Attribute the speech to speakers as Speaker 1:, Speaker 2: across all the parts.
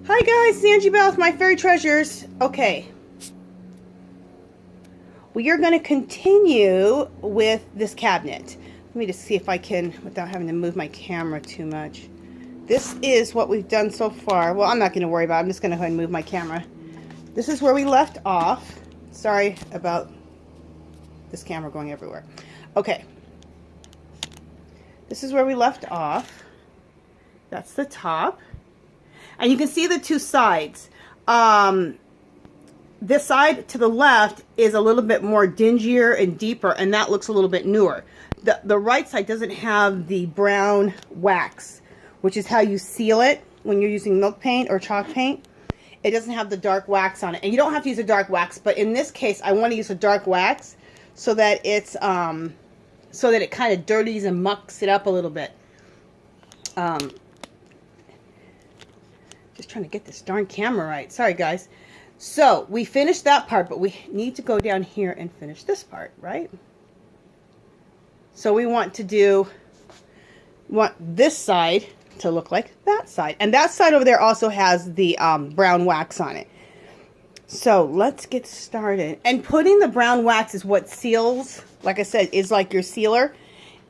Speaker 1: Hi guys, it's Angie Bell with My Fairy Treasures. Okay. We are going to continue with this cabinet. Let me just see if I can, without having to move my camera too much. This is what we've done so far. Well, I'm not going to worry about it. I'm just going to go ahead and move my camera. This is where we left off. Sorry about this camera going everywhere. Okay. This is where we left off. That's the top. And you can see the two sides. This side to the left is a little bit more dingier and deeper, and that looks a little bit newer. The right side doesn't have the brown wax, which is how you seal it when you're using milk paint or chalk paint. It doesn't have the dark wax on it. And you don't have to use a dark wax, but in this case, I want to use a dark wax so that it's so that it kind of dirties and mucks it up a little bit. Just trying to get this darn camera right. Sorry, guys. So, we finished that part, but we need to go down here and finish this part, right? So, we want this side to look like that side. And that side over there also has the brown wax on it. So, let's get started. And putting the brown wax is what seals, like I said, is like your sealer.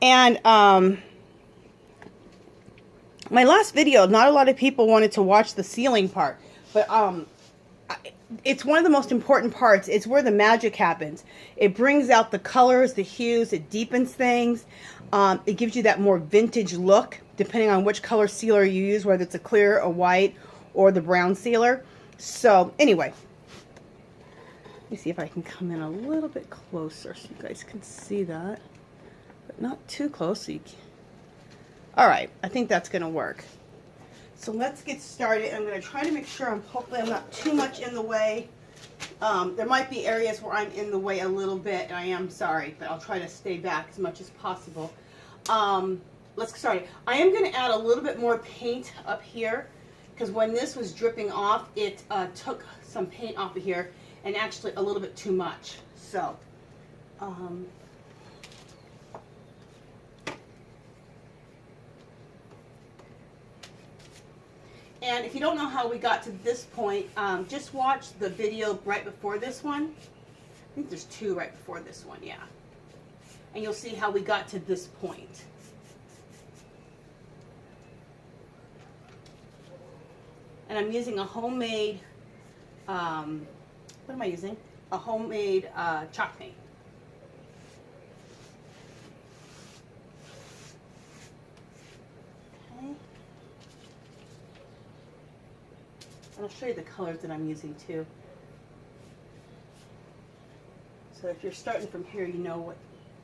Speaker 1: And, my last video, not a lot of people wanted to watch the sealing part, but it's one of the most important parts. It's where the magic happens. It brings out the colors, the hues, it deepens things. It gives you that more vintage look, depending on which color sealer you use, whether it's a clear, a white, or the brown sealer. So, anyway, let me see if I can come in a little bit closer so you guys can see that, but not too close so you can. All right, I think that's going to work. So let's get started. I'm going to try to make sure hopefully I'm not too much in the way. There might be areas where I'm in the way a little bit, and I am sorry, but I'll try to stay back as much as possible. Let's get started. I am going to add a little bit more paint up here, because when this was dripping off, it took some paint off of here, and actually a little bit too much. So, and if you don't know how we got to this point, just watch the video right before this one. I think there's two right before this one, yeah. And you'll see how we got to this point. And I'm using a homemade, what am I using? A homemade chalk paint. And I'll show you the colors that I'm using too. So if you're starting from here, you know what,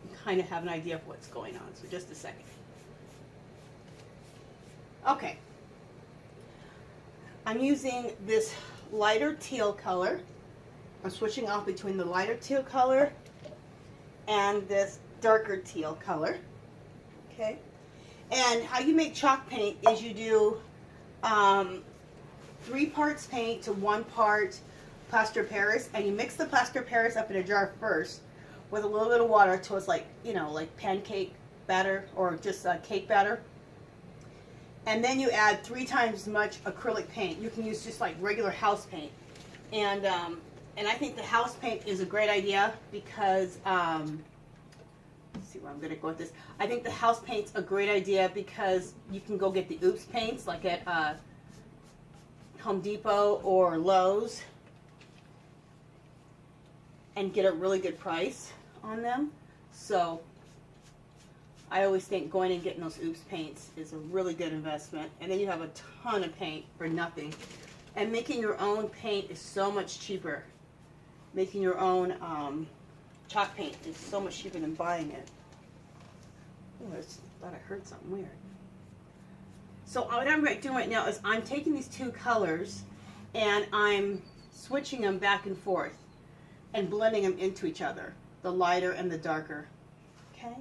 Speaker 1: you kind of have an idea of what's going on. So just a second. Okay. I'm using this lighter teal color. I'm switching off between the lighter teal color and this darker teal color. Okay. And how you make chalk paint is you do 3 parts paint to 1 part plaster of Paris, and you mix the plaster of Paris up in a jar first with a little bit of water till it's like, you know, like pancake batter or just cake batter. And then you add 3 times as much acrylic paint. You can use just like regular house paint. And I think the house paint is a great idea because, let's see where I'm going to go with this. I think the house paint's a great idea because you can go get the oops paints like at Home Depot or Lowe's and get a really good price on them. So I always think going and getting those oops paints is a really good investment, and then you have a ton of paint for nothing. And making your own paint is so much cheaper. Making your own chalk paint is so much cheaper than buying it. Oh, I thought I heard something weird. So what I'm doing right now is I'm taking these 2 colors and I'm switching them back and forth and blending them into each other, the lighter and the darker. Okay?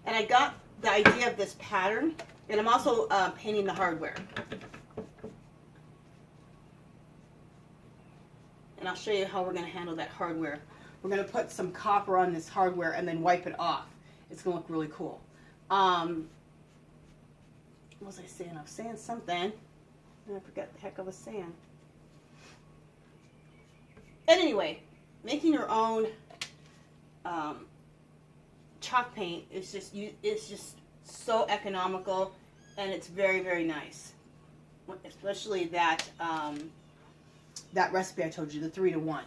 Speaker 1: And I got the idea of this pattern, and I'm also painting the hardware. And I'll show you how we're going to handle that hardware. We're going to put some copper on this hardware and then wipe it off. It's going to look really cool. What was I saying? I was saying something, and I forgot the heck I was saying. And anyway, making your own chalk paint is just so economical, and it's very, very nice. Especially that that recipe I told you, the 3-to-1.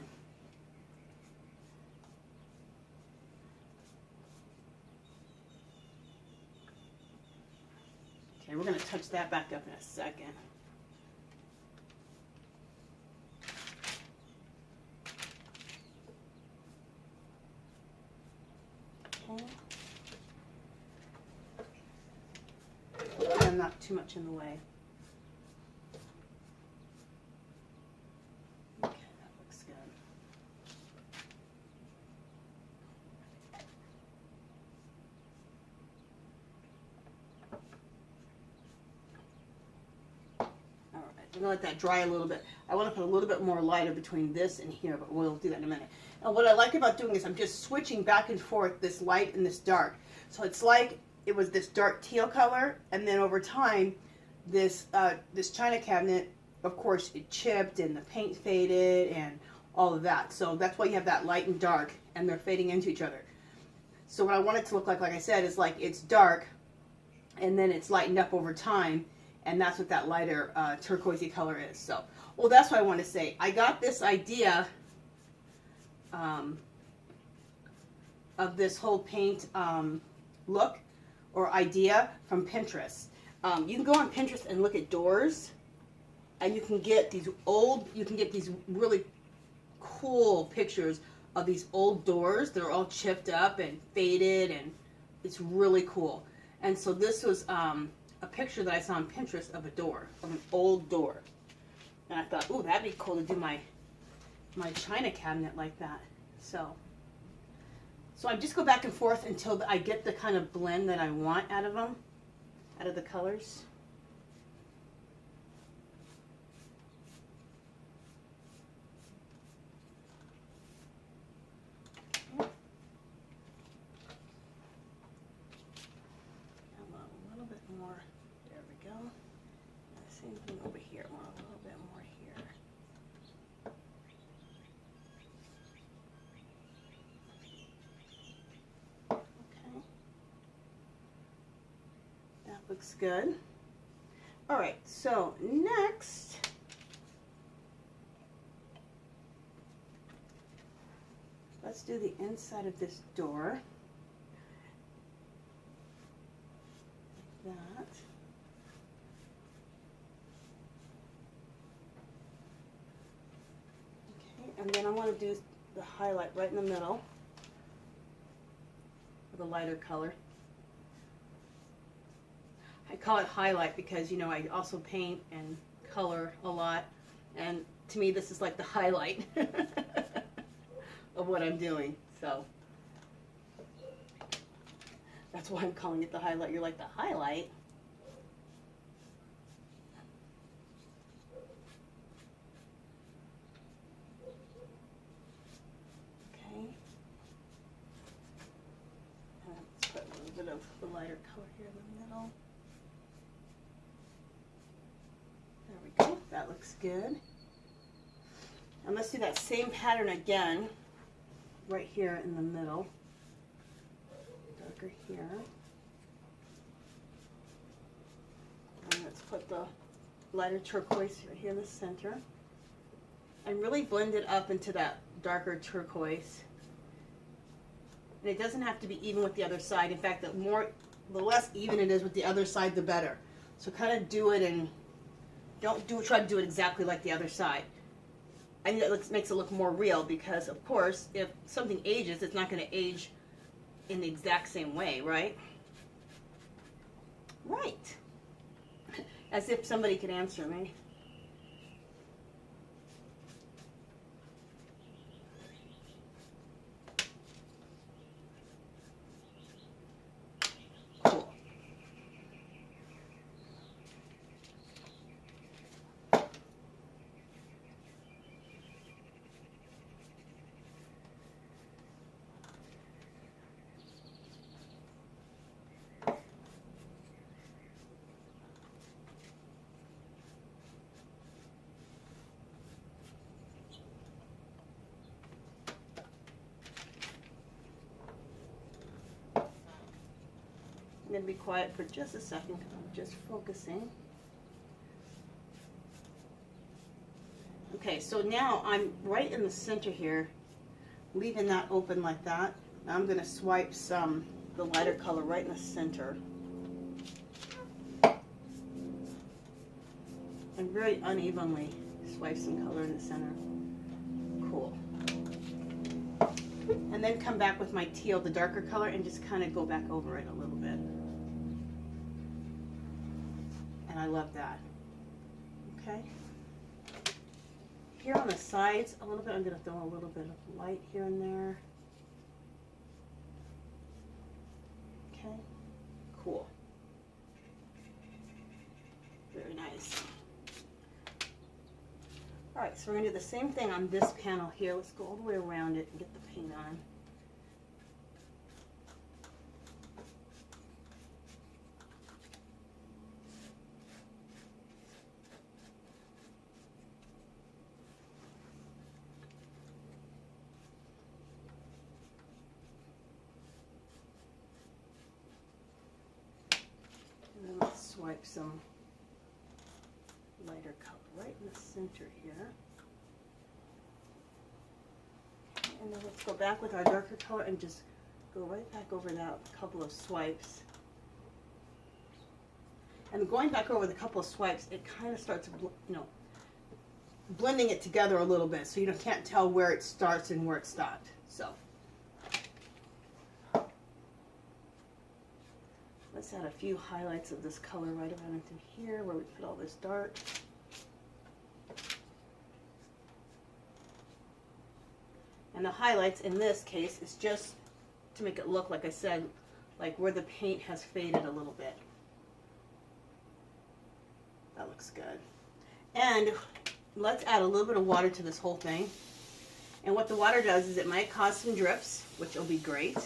Speaker 1: Okay, we're going to touch that back up in a second. Okay. And not too much in the way. Okay, that looks good. I'm going to let that dry a little bit. I want to put a little bit more lighter between this and here, but we'll do that in a minute. And what I like about doing this, I'm just switching back and forth this light and this dark. So it's like it was this dark teal color, and then over time, this this china cabinet, of course, it chipped and the paint faded and all of that. So that's why you have that light and dark, and they're fading into each other. So what I want it to look like I said, is like it's dark, and then it's lightened up over time. And that's what that lighter turquoisey color is. So, well, that's what I want to say. I got this idea of this whole paint look or idea from Pinterest. You can go on Pinterest and look at doors, and you can get these really cool pictures of these old doors that are all chipped up and faded, and it's really cool. And so this was a picture that I saw on Pinterest of a door, of an old door. And I thought, ooh, that'd be cool to do my china cabinet like that. So I just go back and forth until I get the kind of blend that I want out of them, out of the colors. Okay. A little bit more. There we go. Same thing over here. I want a little bit more here. Okay. That looks good. All right, so next, let's do the inside of this door. Like that. And then I want to do the highlight right in the middle with a lighter color. I call it highlight because, you know, I also paint and color a lot, and to me this is like the highlight of what I'm doing. So that's why I'm calling it the highlight. You're like, the highlight? Of the lighter color here in the middle. There we go. That looks good. And let's do that same pattern again right here in the middle. Darker here. And let's put the lighter turquoise right here in the center. And really blend it up into that darker turquoise. And it doesn't have to be even with the other side. In fact, the less even it is with the other side, the better. So kind of do it, and don't try to do it exactly like the other side. I think that makes it look more real, because of course, if something ages, it's not going to age in the exact same way, right? Right. As if somebody could answer me. I'm going to be quiet for just a second because I'm just focusing. Okay, so now I'm right in the center here, leaving that open like that. Now I'm going to swipe some, the lighter color right in the center. And very unevenly swipe some color in the center. Cool. And then come back with my teal, the darker color, and just kind of go back over it a little bit. And I love that. Okay. Here on the sides, a little bit, I'm going to throw a little bit of light here and there. Okay. Cool. Very nice. Alright, so we're going to do the same thing on this panel here. Let's go all the way around it and get the paint on. And then let's swipe some lighter color right in the center here. And then let's go back with our darker color and just go right back over that couple of swipes. And going back over the couple of swipes, it kind of starts, blending it together a little bit, so you can't tell where it starts and where it stopped. So let's add a few highlights of this color right around into here where we put all this dark. And the highlights in this case is just to make it look, like I said, like where the paint has faded a little bit. That looks good. And let's add a little bit of water to this whole thing. And what the water does is it might cause some drips, which will be great.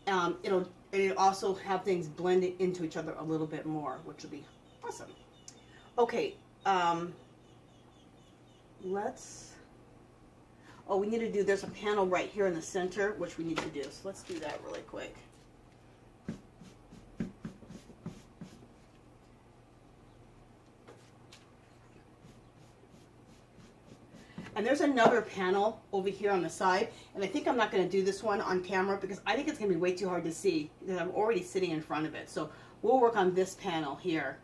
Speaker 1: It'll also have things blend into each other a little bit more, which will be awesome. Okay, we need to do, there's a panel right here in the center, which we need to do. So let's do that really quick. And there's another panel over here on the side, and I think I'm not going to do this one on camera because I think it's going to be way too hard to see because I'm already sitting in front of it. So we'll work on this panel here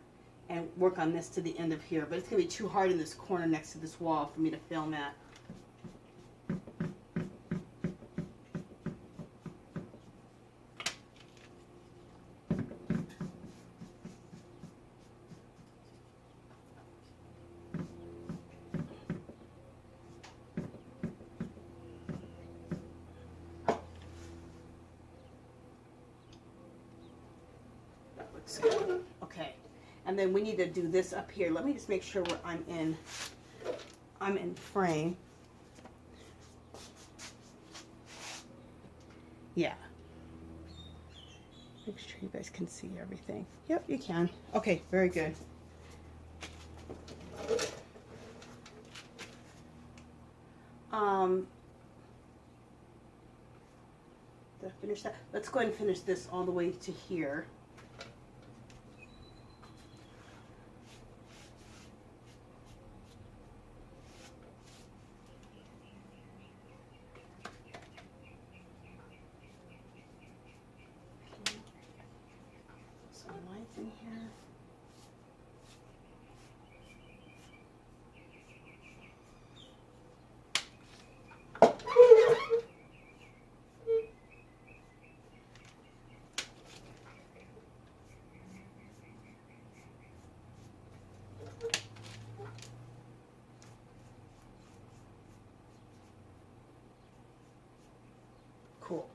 Speaker 1: and work on this to the end of here, but it's going to be too hard in this corner next to this wall for me to film at. Okay, and then we need to do this up here. Let me just make sure where I'm in frame. Yeah. Make sure you guys can see everything. Yep, you can. Okay, very good. Did I finish that? Let's go ahead and finish this all the way to here. In here. Cool.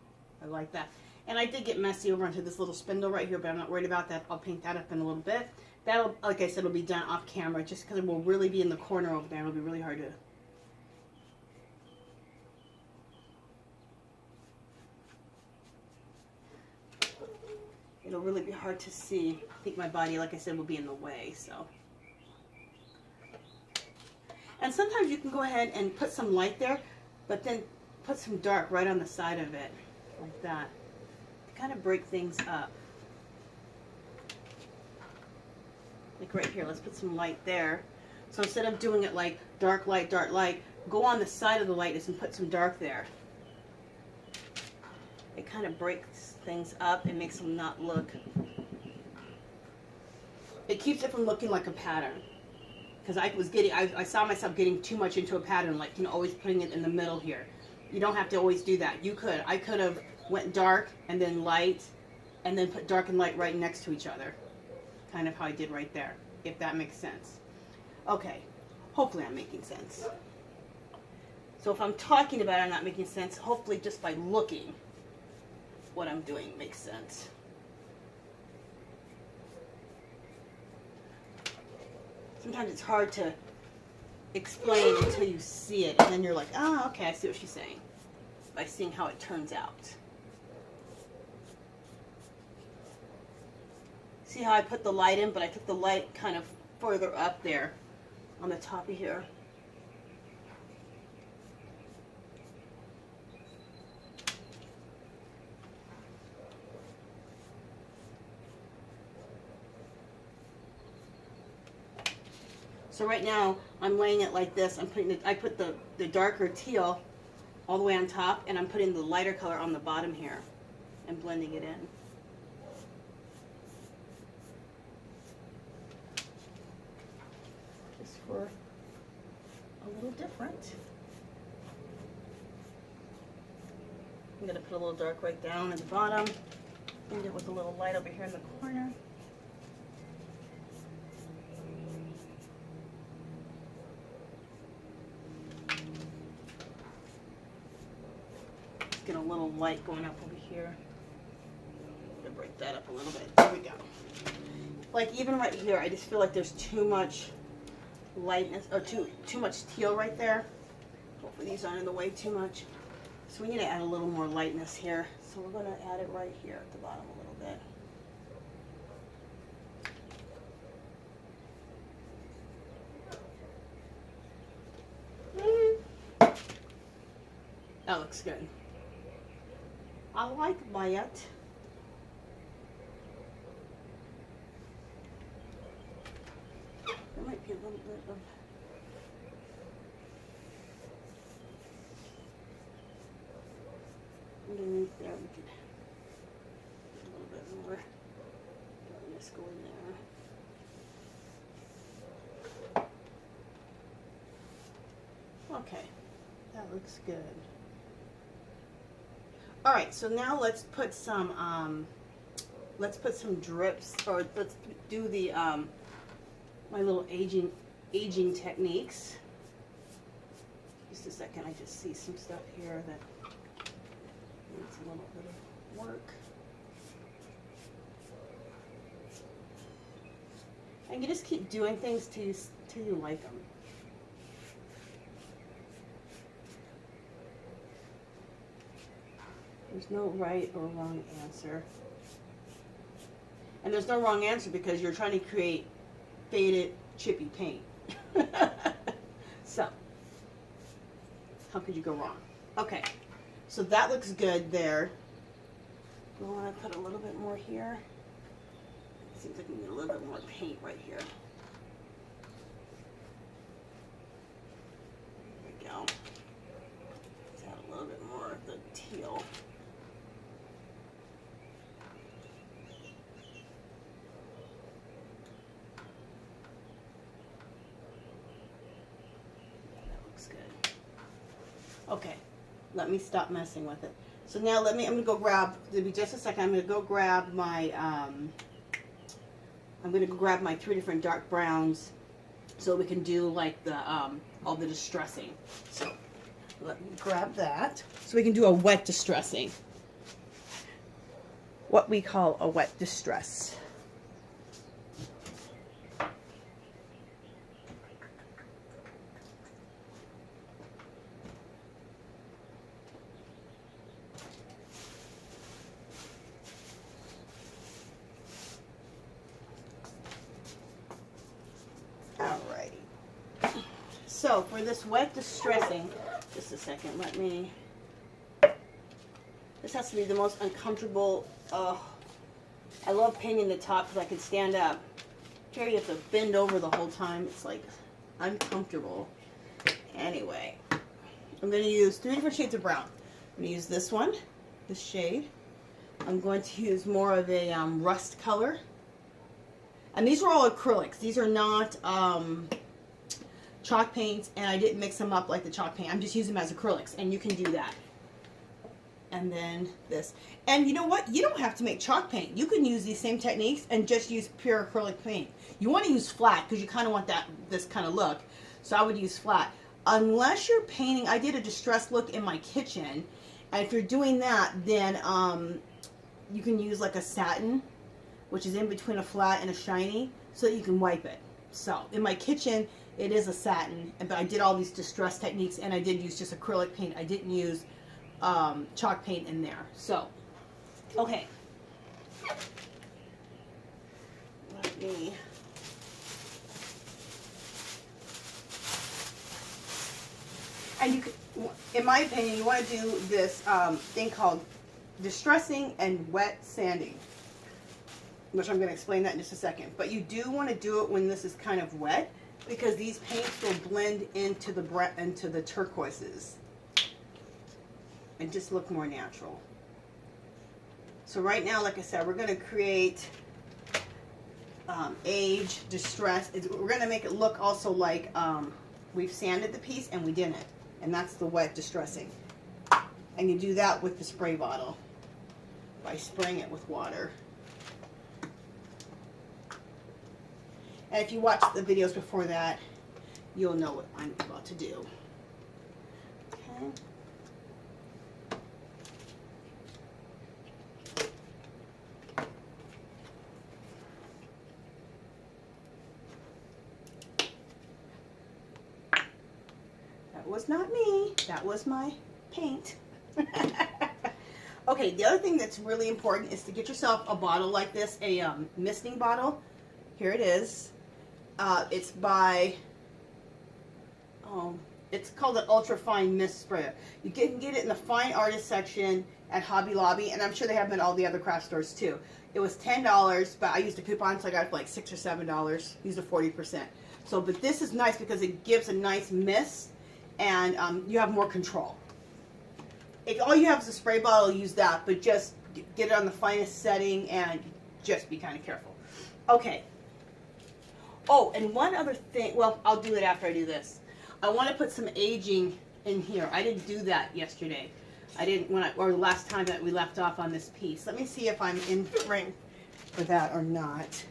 Speaker 1: I like that. And I did get messy over onto this little spindle right here, but I'm not worried about that. I'll paint that up in a little bit. That'll, like I said, will be done off camera just because it will really be in the corner over there. It'll be really hard to... It'll really be hard to see. I think my body, like I said, will be in the way, so... And sometimes you can go ahead and put some light there, but then put some dark right on the side of it, like that. Kind of break things up. Like right here, let's put some light there. So instead of doing it like dark light, go on the side of the lightness and put some dark there. It kind of breaks things up and makes them not look, it keeps it from looking like a pattern. Because I saw myself getting too much into a pattern, like, you know, always putting it in the middle here. You don't have to always do that. I could have went dark and then light and then put dark and light right next to each other. Kind of how I did right there, if that makes sense. Okay, hopefully I'm making sense. So if I'm talking about it, I'm not making sense, hopefully just by looking, what I'm doing makes sense. Sometimes it's hard to explain until you see it, and then you're like, oh, okay, I see what she's saying, by seeing how it turns out. See how I put the light in, but I took the light kind of further up there on the top of here. So right now I'm laying it like this. I put the darker teal all the way on top, and I'm putting the lighter color on the bottom here and blending it in. Just for a little different. I'm going to put a little dark right down at the bottom, end it with a little light over here in the corner. Get a little light going up over here. I'm gonna break that up a little bit. There we go. Like even right here, I just feel like there's too much lightness, or too much teal right there. Hopefully these aren't in the way too much. So we need to add a little more lightness here. So we're gonna add it right here at the bottom a little bit. That looks good. I like light. There might be a little bit of underneath there. We could a little bit more darkness go in there. Okay, that looks good. All right, so now let's put some drips, or let's do the my little aging techniques. Just a second, I just see some stuff here that needs a little bit of work. And you just keep doing things till you like them. There's no right or wrong answer. And there's no wrong answer because you're trying to create faded, chippy paint. So, how could you go wrong? Okay, so that looks good there. We want to put a little bit more here. Seems like we need a little bit more paint right here. There we go. Let's add a little bit more of the teal. Okay, let me stop messing with it. So now I'm gonna go grab, it'll be just a second, I'm gonna go grab my, my 3 different dark browns so we can do like the, all the distressing. So let me grab that. So we can do a wet distressing. What we call a wet distress. So for this wet distressing, just a second, this has to be the most uncomfortable. I love painting the top because I can stand up Here you have to bend over the whole time. It's like uncomfortable. Anyway, I'm going to use 3 different shades of brown. I'm going to use this one, this shade. I'm going to use more of a rust color. And these are all acrylics. These are not chalk paints, and I didn't mix them up like the chalk paint. I'm just using them as acrylics, and you can do that. And then this. And you know what? You don't have to make chalk paint. You can use these same techniques and just use pure acrylic paint. You want to use flat because you kind of want this kind of look. So I would use flat. Unless you're painting, I did a distressed look in my kitchen. And if you're doing that, then you can use like a satin, which is in between a flat and a shiny, so that you can wipe it. So in my kitchen, it is a satin, but I did all these distress techniques, and I did use just acrylic paint. I didn't use chalk paint in there. So, okay. Let me. And you can, in my opinion, you want to do this thing called distressing and wet sanding, which I'm going to explain that in just a second. But you do want to do it when this is kind of wet, because these paints will blend into the turquoises and just look more natural. So right now, like I said, we're going to create age, distress. We're going to make it look also like we've sanded the piece and we didn't. And that's the wet distressing. And you do that with the spray bottle by spraying it with water. And if you watch the videos before that, you'll know what I'm about to do. Okay. That was not me. That was my paint. Okay, the other thing that's really important is to get yourself a bottle like this, a misting bottle. Here it is. It's by, it's called an ultra fine mist sprayer. You can get it in the fine artist section at Hobby Lobby, and I'm sure they have them in all the other craft stores too. It was $10, but I used a coupon, so I got it for like $6 or $7. Used a 40%. So, but this is nice because it gives a nice mist, and you have more control. If all you have is a spray bottle, use that, but just get it on the finest setting and just be kind of careful. Okay. Oh, and one other thing, well, I'll do it after I do this. I want to put some aging in here. I didn't do that yesterday. I didn't, or last time that we left off on this piece. Let me see if I'm in frame for that or not.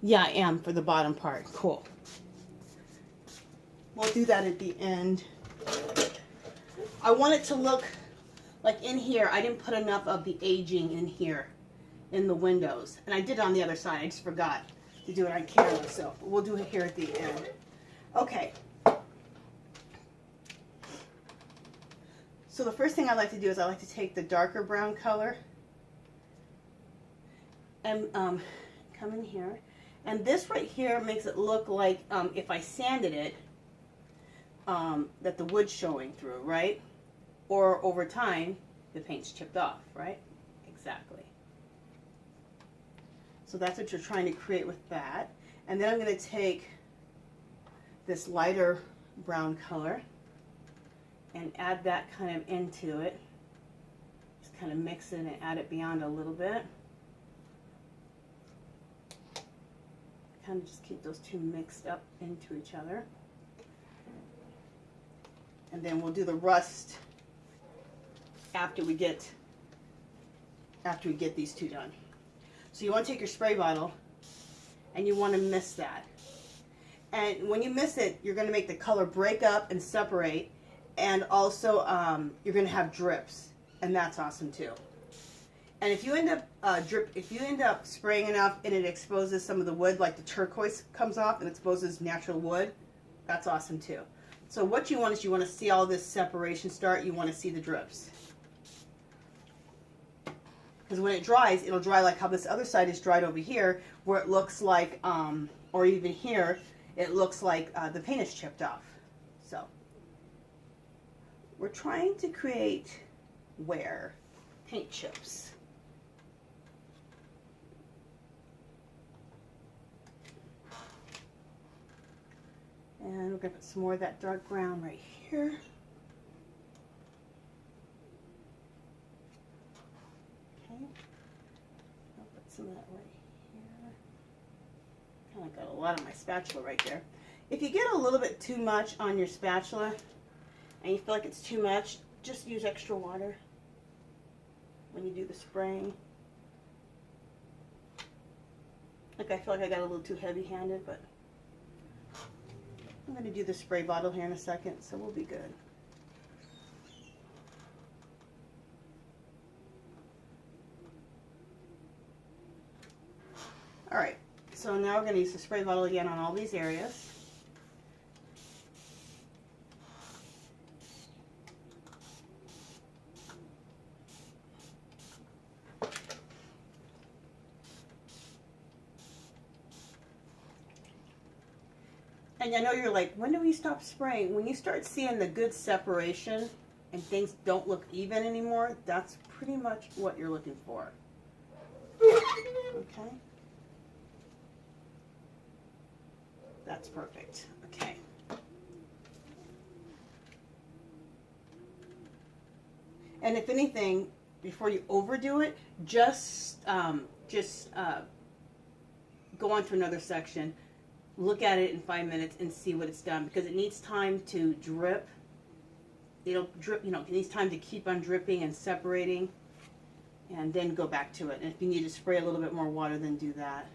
Speaker 1: Yeah, I am for the bottom part. Cool. We'll do that at the end. I want it to look like in here, I didn't put enough of the aging in here in the windows. And I did it on the other side. I just forgot to do it on camera, so we'll do it here at the end. Okay. So the first thing I like to do is I like to take the darker brown color and come in here. And this right here makes it look like if I sanded it, that the wood's showing through, right? Or over time, the paint's chipped off, right? Exactly. So that's what you're trying to create with that. And then I'm going to take this lighter brown color and add that kind of into it. Just kind of mix it and add it beyond a little bit. Kind of just keep those two mixed up into each other. And then we'll do the rust after we get these two done. So you want to take your spray bottle and you want to mist that. And when you mist it, you're going to make the color break up and separate, and also you're going to have drips, and that's awesome too. And if you end up spraying enough and it exposes some of the wood, like the turquoise comes off and exposes natural wood, that's awesome too. So what you want is you want to see all this separation start. You want to see the drips. Because when it dries, it'll dry like how this other side is dried over here, where it looks like, or even here, it looks like the paint is chipped off. So we're trying to create wear paint chips. And we're going to put some more of that dark brown right here. Okay. I'll put some of that right here. Kind of got a lot of my spatula right there. If you get a little bit too much on your spatula and you feel like it's too much, just use extra water when you do the spraying. Like, I feel like I got a little too heavy-handed, but I'm going to do the spray bottle here in a second, so we'll be good. All right, so now we're going to use the spray bottle again on all these areas. And I know you're like, when do we stop spraying? When you start seeing the good separation and things don't look even anymore, that's pretty much what you're looking for. Okay. That's perfect. Okay. And if anything, before you overdo it, just go on to another section. Look at it in 5 minutes and see what it's done, because it needs time to drip. It'll drip, you know, it needs time to keep on dripping and separating, and then go back to it. And if you need to spray a little bit more water, then do that.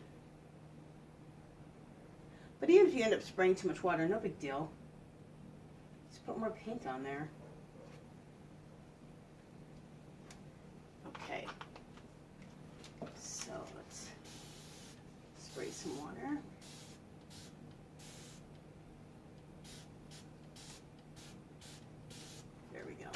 Speaker 1: But even if you end up spraying too much water, no big deal. Just put more paint on there. Okay. So let's spray some water. There we go.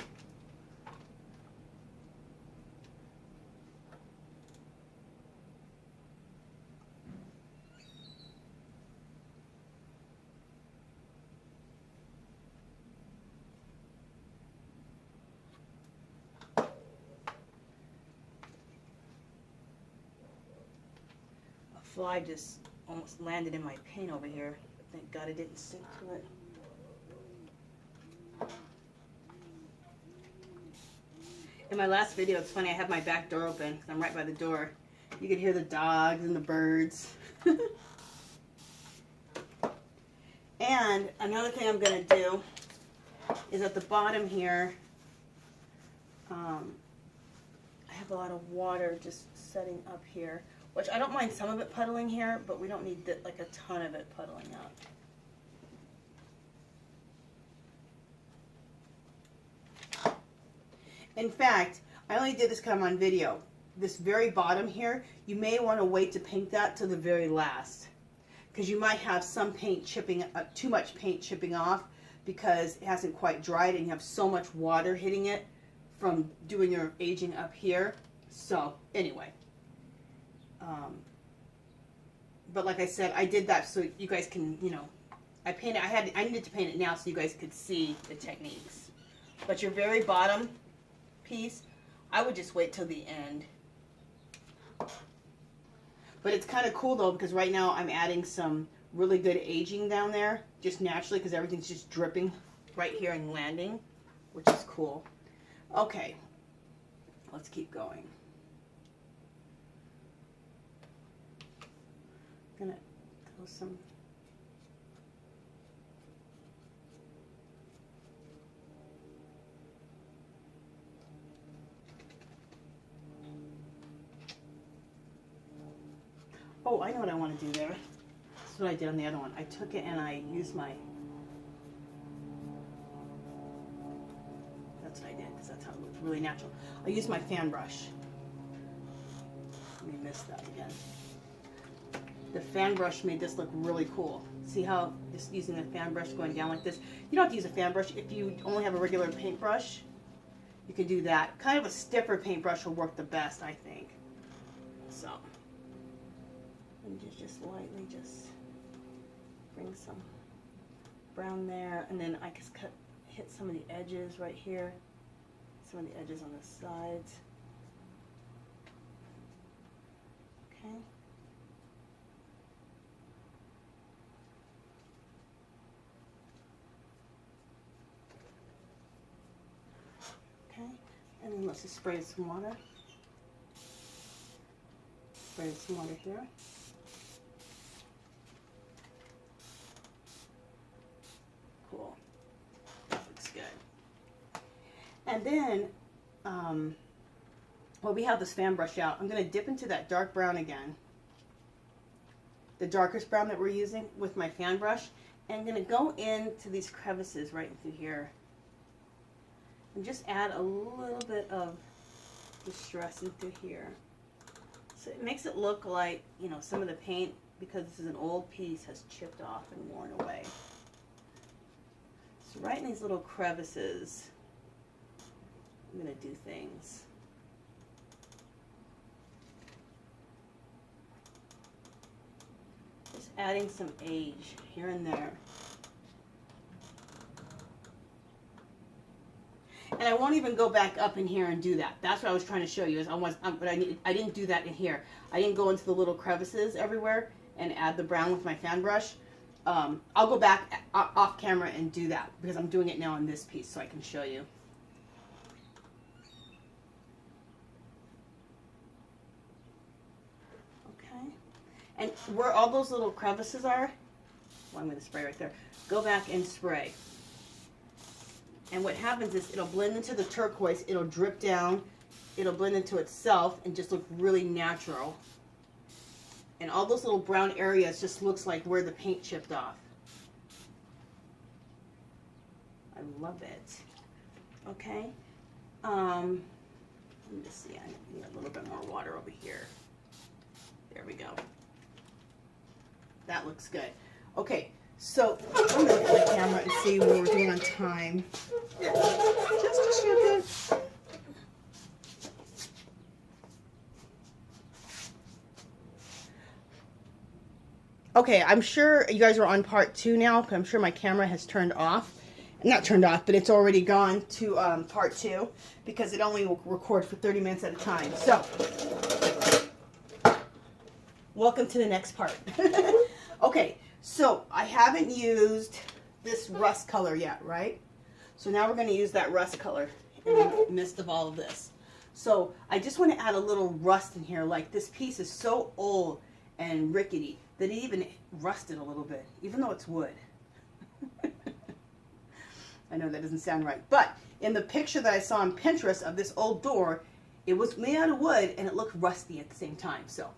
Speaker 1: A fly just almost landed in my paint over here. Thank God it didn't stick to it. In my last video, it's funny, I have my back door open because I'm right by the door. You can hear the dogs and the birds. And another thing I'm going to do is at the bottom here, I have a lot of water just setting up here, which I don't mind some of it puddling here, but we don't need like a ton of it puddling up. In fact, I only did this come on video. This very bottom here, you may want to wait to paint that to the very last, because you might have some paint chipping, too much paint chipping off because it hasn't quite dried and you have so much water hitting it from doing your aging up here. So anyway, but like I said, I did that so you guys can, you know, I needed to paint it now so you guys could see the techniques. But your very bottom piece, I would just wait till the end. But it's kind of cool though, because right now I'm adding some really good aging down there, just naturally, because everything's just dripping right here and landing, which is cool. Okay, let's keep going. I'm gonna throw some. Oh, I know what I want to do there. That's what I did on the other one. I took it and I used my... That's what I did, because that's how it looked really natural. I used my fan brush. Let me miss that again. The fan brush made this look really cool. See how just using the fan brush going down like this? You don't have to use a fan brush. If you only have a regular paintbrush, you can do that. Kind of a stiffer paintbrush will work the best, I think. So... and just lightly just bring some brown there, and then I just hit some of the edges right here, some of the edges on the sides. Okay. And let's just spray some water. Spray some water here. Cool. That looks good. And then, well, we have this fan brush out. I'm going to dip into that dark brown again. The darkest brown that we're using with my fan brush. And I'm going to go into these crevices right into here. And just add a little bit of distress into here. So it makes it look like, you know, some of the paint, because this is an old piece, has chipped off and worn away. So right in these little crevices, I'm going to do things. Just adding some age here and there. And I won't even go back up in here and do that. That's what I was trying to show you. Is but I didn't do that in here. I didn't go into the little crevices everywhere and add the brown with my fan brush. I'll go back off camera and do that because I'm doing it now on this piece so I can show you. Okay. And where all those little crevices are, well, I'm going to spray right there. Go back and spray. And what happens is it'll blend into the turquoise, it'll drip down, it'll blend into itself and just look really natural. And all those little brown areas just looks like where the paint chipped off. I love it. Okay. Let me just see, I need a little bit more water over here. There we go. That looks good. Okay. So, I'm going to look at the camera and see what we're doing on time. Just a second. Okay, I'm sure you guys are on part 2 now, because I'm sure my camera has turned off. Not turned off, but it's already gone to part 2, because it only will record for 30 minutes at a time. So, welcome to the next part. Okay. So, I haven't used this rust color yet, right? So now we're going to use that rust color in the midst of all of this. So, I just want to add a little rust in here. Like, this piece is so old and rickety that it even rusted a little bit, even though it's wood. I know that doesn't sound right. But, in the picture that I saw on Pinterest of this old door, it was made out of wood and it looked rusty at the same time. So,